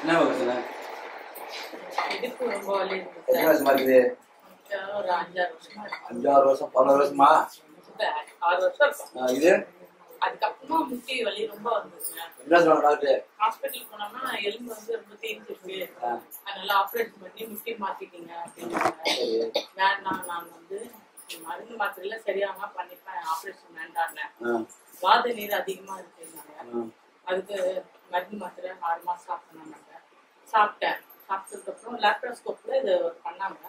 என்ன பிரச்சனை? இடுப்பு ரொம்ப வலி இருக்கு. எத்தனை வருஷமா இருக்குது? ஒரு 5-6 வருஷமா இருக்கு. 5-6 வருஷம் 16 வருஷமா? 6 வருஷம் இருக்கும். இது அதுக்கப்புறமா முட்டி வலி ரொம்ப வந்துருங்க. என்ன சொல்றாங்க டாக்டர்? ஹாஸ்பிட்டல் போனோம்னா எலும்பு வந்து ரொம்ப தேஞ்சிருக்கு, அதனால ஆப்ரேஷன் பண்ணி முட்டி மாத்திட்டீங்க அப்படின்னு. வேண்டாம், நான் வந்து மருந்து மாத்திரையில சரியாம பண்ணிப்பேன், ஆப்ரேஷன் வேண்டான்னு. வாத நீர் அதிகமா இருக்குங்க. அதுக்கு மருந்து மாத்திரை 6 மாசம் சாப்பிடணும்னாங்க. சாப்பிட்டேன். சாப்பிட்டதுக்கு அப்புறம் லேப்டாஸ்கோப்ல இது பண்ணாங்க.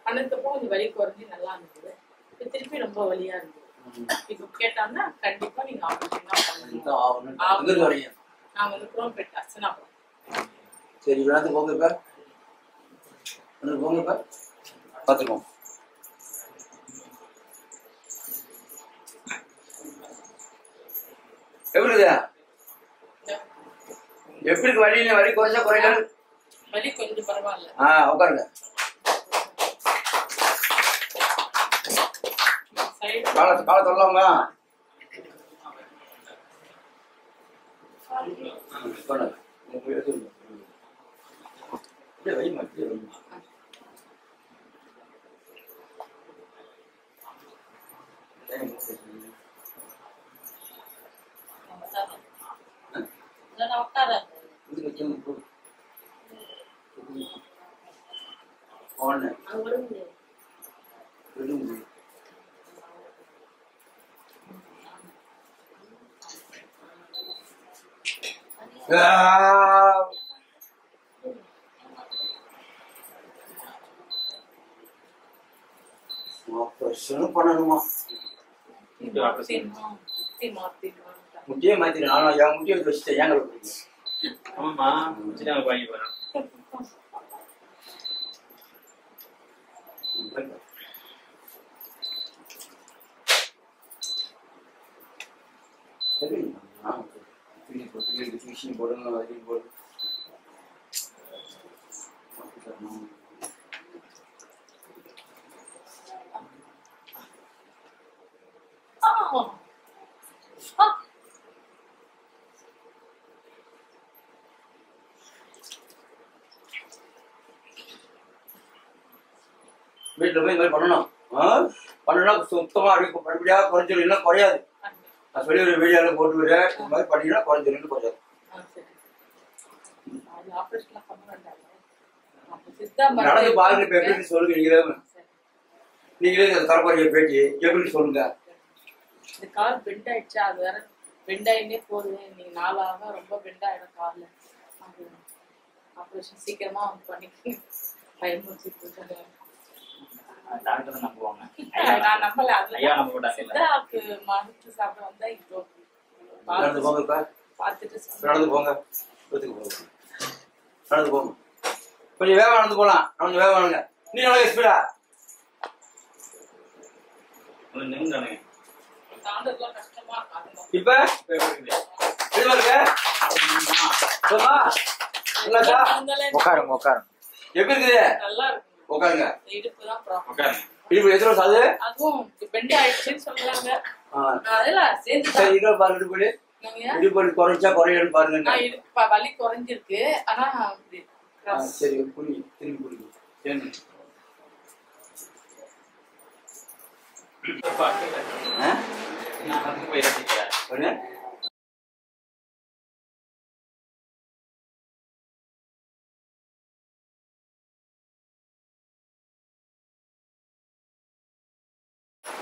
பண்ணதுக்கப்புறம் கொஞ்சம் வலி குறைஞ்சி நல்லா இருந்தது. இப்போ திருப்பி ரொம்ப வலியா இருந்தது. இப்போ கேட்டாங்கன்னா கண்டிப்பா நீங்க ஆப்ரேஷன் தான் பண்ணணும். நான் வந்து குரோம்பேட் அர்ச்சனாபுரம். சரி, வேணாத்து போங்க. இப்ப போங்க. இப்ப பார்த்துக்கோங்க. எப்படி எப்படி வலி வலி குறைஞ்சா குறையல? வலி கொஞ்சம் பரவாயில்ல. உட்காருங்க. காலை சொல்லலாமா? பண்ணணுமா? முட்டியே மாத்திரு. நானும் என் முட்டியை வச்சுட்டேன். ஏங்க ஆமாமா, வாங்கி போறேன். போடுங்க. வீட்டுல போய் இந்த மாதிரி பண்ணணும். பண்ணா சுத்தமா அடிக்கும். படிப்படியா குறைஞ்சிடும், இல்லை குறையாது. நான் சொல்லி ஒரு வீடியோல போட்டு விடுறேன். இந்த மாதிரி பண்ணீங்கன்னா குறைஞ்சிடும், குறையாது. நடந்து பாருங்க. இப்ப எப்படி சொல்லுங்க? நீங்களே தரப்பாரிய பேட்டி எப்படி சொல்லுங்க? இந்த கால் பெண்ட் ஆயிடுச்சா? அது வேற பெண்ட் ஆயினே போகுது. நீங்க 4 ஆக ரொம்ப பெண்ட் ஆயிடும் கால்ல. ஆப்ரேஷன் சீக்கிரமா வந்து பண்ணிக்க பயன்படுத்திட்டு டாக்டர் நம்புவாங்க. நான் நம்பல. ஐயா நம்ப மாட்டாங்க. மருந்து சாப்பிட வந்தா இப்போ நடந்து போங்க. பார்த்துட்டு நடந்து போங்க. நடந்து போங்க. கொஞ்சம் வேகம் நடந்து போலாம். கொஞ்சம் வேகம் வாங்க. நீ நல்லா ஸ்பீடா கஷ்டமா இப்ப உட்காருங்க உட்காருங்க. எப்படி இருக்குது? நல்லா இருக்கு. உட்காருங்க. இடுப்பு தான் ப்ராப்ளம். உட்காருங்க. இடுப்பு எத்தனை சாது? அதுவும் பெண்ட் ஆயிடுச்சுன்னு சொல்றாங்க. அதெல்லாம் சேர்ந்து சரி, இதோ பாருங்க. இடுப்பு இடுப்பு குறைஞ்சா குறையன்னு பாருங்க. இடுப்பு வலி குறைஞ்சிருக்கு. ஆனா சரி, புரி திரும்பி புரியுது.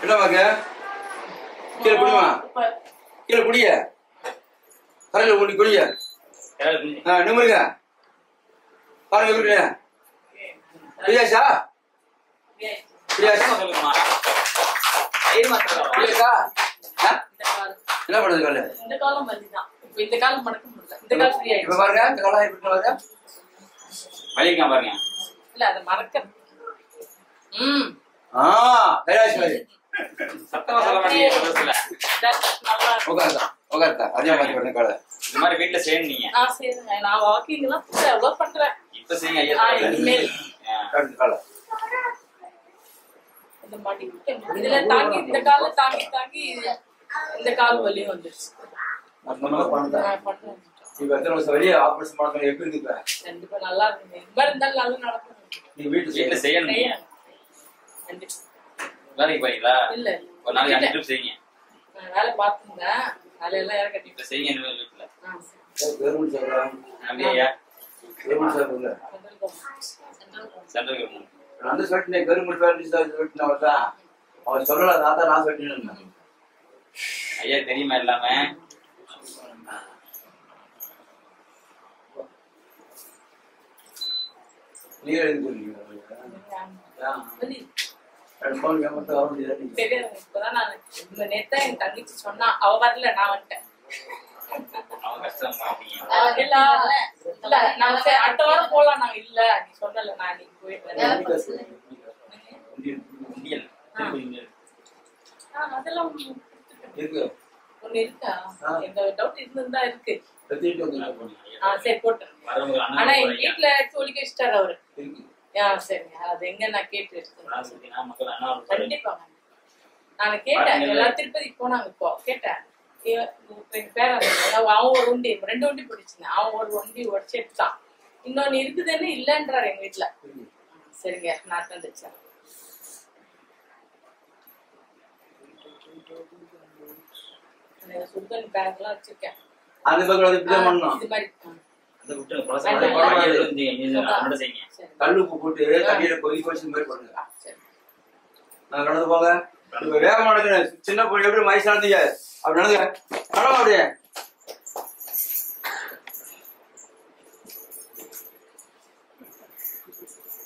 என்ன பாக்க கீழே குடிமா, கீழே குடிய கரையில குடி குடிய நிமிருங்க. பாருங்க எப்படி பிரியாஷா பிரியாஷா சொல்லுங்கம்மா. பிரியாஷா என்ன பண்ணுது கால? இந்த காலம் வலிதான். இந்த காலம் மடக்க முடியல. இந்த காலம் ஃப்ரீ ஆயிடுச்சு. இப்ப பாருங்க இந்த காலம் எப்படி பாருங்க. வலிக்கா பாருங்க. இல்ல அது மறக்க. கைலாஷ் மாதிரி சத்தமா சொல்ல மாட்டீங்க. உட்காருதா உட்காருதா அதே மாதிரி பண்ண கால. இந்த மாதிரி வீட்டுல செய்யணும் நீங்க. நான் செய்யறேன். நான் வாக்கிங் எல்லாம் எவ்வளவு பண்றேன். இப்ப செய்யுங்க ஐயா. இனிமேல் கால இந்த மாடி இதுல தாங்கி இந்த கால தாங்கி தாங்கி இந்த கால் வலி வந்துருச்சு. பண்ணுறேன். இப்ப எத்தனை வருஷம் வெளியே ஆபரேஷன் பண்ண எப்படி இருக்கு? கண்டிப்பா நல்லா இருக்குங்க. இப்ப இருந்தாலும் நல்லா நடக்கும். நீ வீட்டுல வீட்டுல செய்யணும் நீங்க. கண்டிப்பா. வேலைக்கு போறீங்களா? இல்ல. ஒரு நாளைக்கு 5 ட்ரிப் செய்யுங்க. நான் வேலை பார்த்துருந்தேன். வேலையெல்லாம் இறக்க இப்ப செய்யுங்க இனிமேல் வீட்டுல. கவர்மெண்ட் சாப்பிடலாம். அப்படியா? கவர்மெண்ட் சாப்பிடல. Central government. நான் வந்து சொல்லிட்டேன் கவர்மெண்ட் வேலை சொல்லிட்டு அவர்தான் அவர் சொல்லல. நான் சொல்லிட்டேன். ஐயா தெரியுமா எல்லாமே? நீங்க எழுதி சொல்லுங்க. தெரியாது. இப்பதான் நான் இந்த நேத்தா என் தங்கச்சி சொன்னா, அவ வரல, நான் வந்துட்டேன். அவங்க கஷ்டம் பாப்பீங்க. இல்ல நான் சரி அடுத்த வாரம் போலாம். நாங்க இல்ல நீ சொன்னல, நான் இன்னைக்கு போயிட்டேன். இந்தியன். அதெல்லாம் இருக்கு. ஒண்ணு இருக்கா? எங்க டவுட் இருந்துதான் இருக்கு. கத்திட்டு வந்து சரி போட்டேன். வரவங்க ஆனா எங்க அண்ணா வீட்டுல சொல்லி வச்சிட்டாரு அவரு. இருக்கு. சரிங்க. அது எங்க நான் கேட்டு எடுத்துக்கிறேன். மக்கள் அண்ணா கண்டிப்பா நான் கேட்டேன். எல்லாரும் திருப்பதிக்கு போனாங்க. இப்போ கேட்டேன். எங்க பேர அவன் ஒரு உண்டி 2 உண்டி பிடிச்சிருந்தேன். அவன் ஒரு உண்டி உடச்சு எடுத்தான். இன்னொன்னு இருக்குதுன்னு இல்லன்றாரு எங்க வீட்டுல. சரிங்க நான் தந்துச்சேன். சுடுதண்ணி பேக் எல்லாம் வச்சிருக்கேன். அந்த பக்கம் இப்படிதான் பண்ணணும். இது மாதிரி கல்லுப்பு போட்டு தண்ணியில கொதிக்க வச்சு இந்த மாதிரி பண்ணுங்க. நான் நடந்து போங்க. இப்ப வேகமா நடக்கிறேன். சின்ன பொண்ணு எப்படி மயசு நடந்தீங்க அப்படி நடந்துங்க. நடவா அப்படியே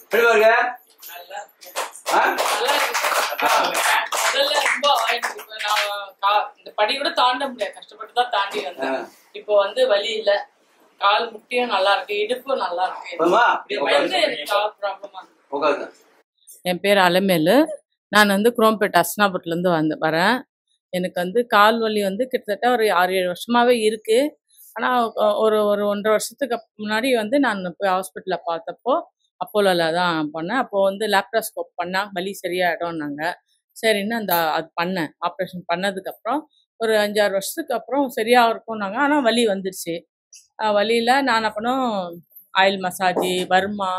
எப்படி பாருங்க. இந்த படி கூட தாண்ட முடியாது. கஷ்டப்பட்டு தான் தாண்டி வந்தேன். இப்போ வந்து வலி இல்ல. கால் முட்டியும் நல்லா இருக்கு. இடுப்பும் நல்லா இருக்கு. என் பேர் அலமேலு. நான் வந்து குரோம்பேட் அஸ்னாபுரத்துல இருந்து வரேன். எனக்கு வந்து கால் வலி வந்து கிட்டத்தட்ட ஒரு 6-7 வருஷமாவே இருக்கு. ஆனா ஒரு 1.5 வருஷத்துக்கு முன்னாடி வந்து நான் போய் ஹாஸ்பிட்டல்ல பார்த்தப்போ அப்போலோல தான் பண்ணேன். அப்போ வந்து லேப்ராஸ்கோப் பண்ணா வலி சரியாயிடும்னாங்க. சரின்னு அது பண்ணேன். ஆப்ரேஷன் பண்ணதுக்கப்புறம் ஒரு 5-6 வருஷத்துக்கு அப்புறம் சரியா இருக்கும்னாங்க. ஆனால் வலி வந்துடுச்சு. வலியில் நான் அப்பனும் ஆயில் மசாஜ், வர்மா,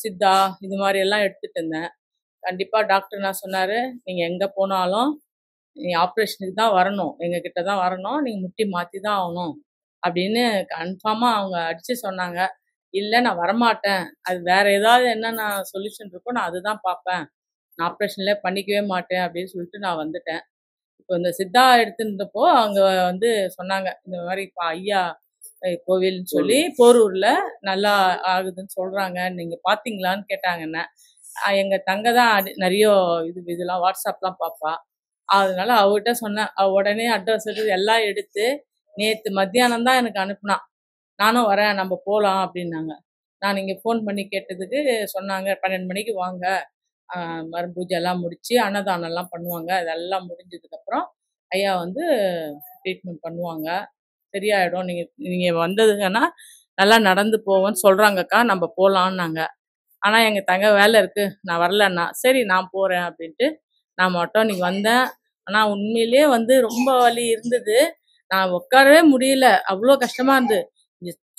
சித்தா இது மாதிரி எல்லாம் எடுத்துகிட்டு இருந்தேன். கண்டிப்பாக டாக்டர் என்ன சொன்னார், நீங்கள் எங்கே போனாலும் நீங்கள் ஆப்ரேஷனுக்கு தான் வரணும், எங்ககிட்ட தான் வரணும், நீங்கள் முட்டி மாற்றி தான் ஆகணும் அப்படின்னு கன்ஃபார்மாக அவங்க அடித்து சொன்னாங்க. இல்லை நான் வரமாட்டேன், அது வேறு ஏதாவது என்னென்ன சொல்யூஷன் இருக்கோ நான் அதுதான் பார்ப்பேன், நான் ஆப்ரேஷன்லேயே பண்ணிக்கவே மாட்டேன் அப்படின்னு சொல்லிட்டு நான் வந்துட்டேன். இப்போ இந்த சித்தா எடுத்துருந்தப்போ அவங்க வந்து சொன்னாங்க, இந்த மாதிரி இப்போ ஐயா கோவில்னு சொல்லி போரூரில் நல்லா ஆகுதுன்னு சொல்கிறாங்க, நீங்கள் பார்த்தீங்களான்னு கேட்டாங்க. என்ன எங்கள் தங்க தான் நிறைய இதெல்லாம் வாட்ஸ்அப்லாம் பார்ப்பா. அதனால அவகிட்ட சொன்னேன். உடனே அட்ரஸ் எல்லாம் எடுத்து நேற்று மத்தியானம் தான் எனக்கு அனுப்புனான். நானும் வரேன், நம்ம போகலாம் அப்படின்னாங்க. நான் இங்கே ஃபோன் பண்ணி கேட்டதுக்கு சொன்னாங்க 12 மணிக்கு வாங்க, மரம் பூஜை எல்லாம் முடித்து அன்னதானம்லாம் பண்ணுவாங்க, அதெல்லாம் முடிஞ்சதுக்கப்புறம் ஐயா வந்து ட்ரீட்மெண்ட் பண்ணுவாங்க, சரியாயிடும், நீங்கள் வந்ததுங்கன்னா நல்லா நடந்து போவேன்னு சொல்கிறாங்கக்கா, நம்ம போகலான்னாங்க. ஆனால் எங்கள் தங்க வேலை இருக்குது, நான் வரலன்னா. சரி நான் போகிறேன் அப்படின்ட்டு நான் மட்டும் இன்னைக்கு வந்தேன். ஆனால் உண்மையிலே வந்து ரொம்ப வலி இருந்தது, நான் உட்காரவே முடியல, அவ்வளோ கஷ்டமாக இருந்தது.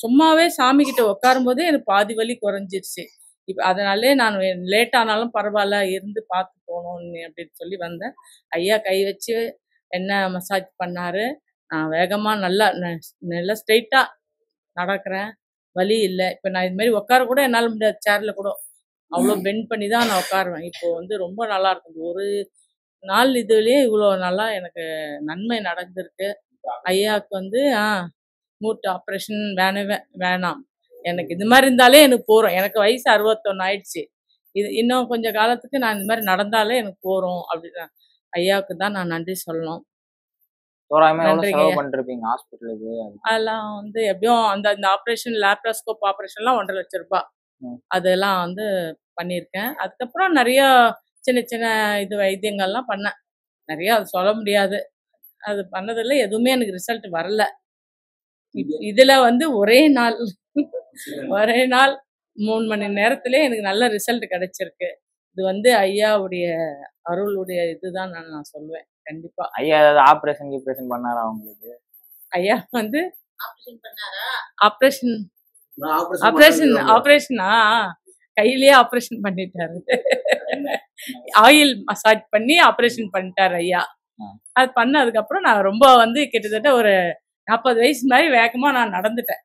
சும்மாவே சாமிக்கிட்ட உட்காரும் போதே எனக்கு பாதி வலி குறைஞ்சிருச்சு. இப்போ அதனாலே நான் லேட்டானாலும் பரவாயில்ல இருந்து பார்த்து போகணும் அப்படின்னு சொல்லி வந்தேன். ஐயா கை வச்சு என்ன மசாஜ் பண்ணார். நான் வேகமாக நல்லா ஸ்ட்ரெயிட்டாக நடக்கிறேன், வலி இல்லை. இப்போ நான் இது மாதிரி உட்கார கூட என்னால் முடியாது, சேரில் கூட அவ்வளோ பெண்ட் பண்ணி தான் நான் உட்காருவேன். இப்போது வந்து ரொம்ப நல்லா இருக்குது. ஒரு நாள் இதுலேயே இவ்வளோ நல்லா எனக்கு நன்மை நடந்திருக்கு. ஐயாவுக்கு வந்து மூட்டு ஆப்ரேஷன் வேணாம், எனக்கு இது மாதிரி இருந்தாலே எனக்கு போகிறோம், எனக்கு வயசு 61 ஆயிடுச்சு, இது இன்னும் கொஞ்சம் காலத்துக்கு நான் இந்த மாதிரி நடந்தாலே எனக்கு போகிறோம் அப்படின்னு ஐயாவுக்கு தான் நான் நன்றி சொல்லணும். அதெல்லாம் வந்து எப்படியும் அந்த ஆப்ரேஷன் லேப்ராஸ்கோப் ஆப்ரேஷன்லாம் 1.5 லட்சம் ரூபாய் அதெல்லாம் வந்து பண்ணியிருக்கேன். அதுக்கப்புறம் நிறைய சின்ன சின்ன வைத்தியங்கள்லாம் பண்ணேன், நிறைய அது சொல்ல முடியாது. அது பண்ணதில் எதுவுமே எனக்கு ரிசல்ட் வரல. இதுல வந்து ஒரே நாள் 3 மணி நேரத்திலே எனக்கு நல்ல ரிசல்ட் கிடைச்சிருக்கு. இது வந்து ஐயாவுடைய அருளுடைய இதுதான் நான் சொல்லுவேன். கண்டிப்பா ஐயா ஏதாவது ஆப்ரேஷன் பண்ணாரா உங்களுக்கு? ஐயா வந்து ஆப்ரேஷன் நான் ஆப்ரேஷன் ஆப்ரேஷனா கையிலேயே ஆப்ரேஷன் பண்ணிட்டாரு. ஆயில் மசாஜ் பண்ணி ஆப்ரேஷன் பண்ணிட்டாரு ஐயா. அது பண்ணதுக்கு அப்புறம் நான் ரொம்ப வந்து கிட்டத்தட்ட ஒரு 40 வயசு மாதிரி வேகமா நான் நடந்துட்டேன்.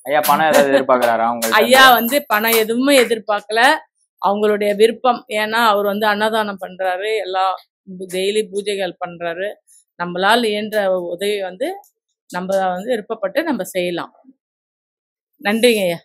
ஐயா பணம் ஏதாவது எதிர்பார்க்கறாரா உங்களுக்கு? ஐயா வந்து பணம் எதுவுமே எதிர்பார்க்கல, அவங்களுடைய விருப்பம். ஏன்னா அவர் வந்து அன்னதானம் பண்றாரு, எல்லா டெய்லி பூஜைகள் பண்றாரு. நம்மளால் இயன்ற உதவி வந்து நம்ம வந்து விருப்பப்பட்டு நம்ம செய்யலாம். நன்றிங்க ஐயா.